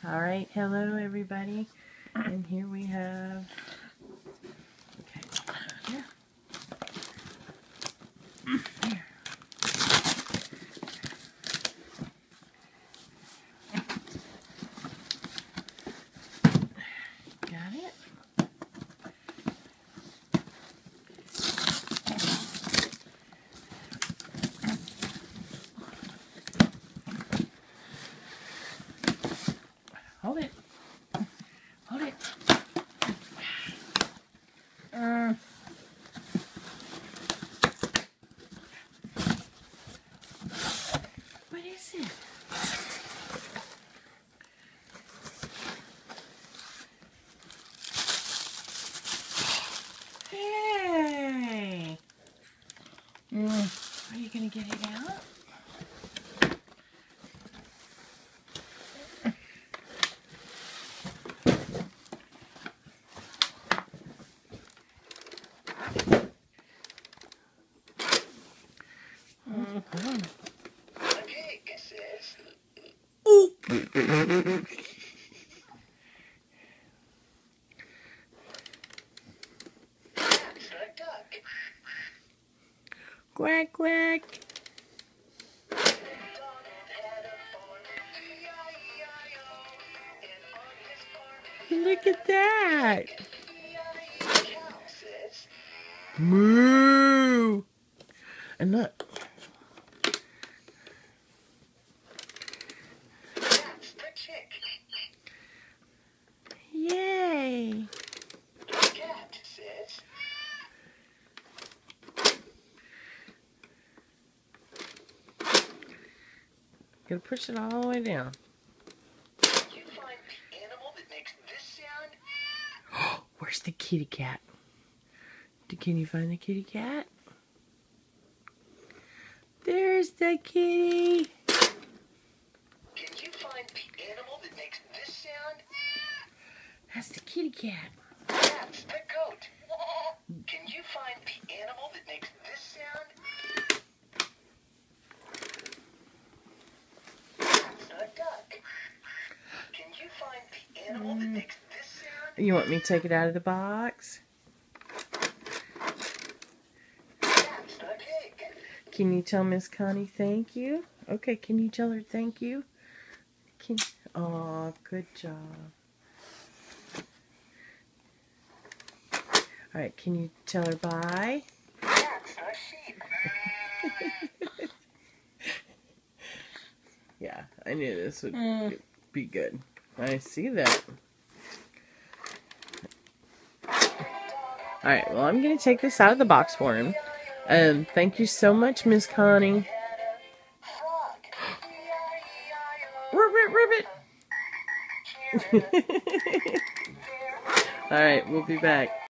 Alright, hello everybody. And here we have... Okay. Here. Here. Got it? Hold it. Hold it. What is it? Hey! Are you gonna get it out? Okay, sis. Ooh. That's a duck. Quack, quack. Donald had a farm, E-I-E-I-O, and on his farm, Look at that. cow, sis. Moo. And look. That's the chick. Yay. Cat, sis. Gotta push it all the way down. Can you find the animal that makes this sound? Where's the kitty cat? Can you find the kitty cat? There's the kitty. Can you find the animal that makes this sound? That's the kitty cat. That's the goat. Can you find the animal that makes this sound? That's a duck. Can you find the animal that makes this sound? You want me to take it out of the box? That's a pig. Can you tell Miss Connie thank you? Okay, can you tell her thank you? Oh, good job. Alright, can you tell her bye? That's a sheep. Yeah, I knew this would be good. I see that. Alright, well, I'm going to take this out of the box for him. Thank you so much, Miss Connie. Ribbit, ribbit. Alright, we'll be back.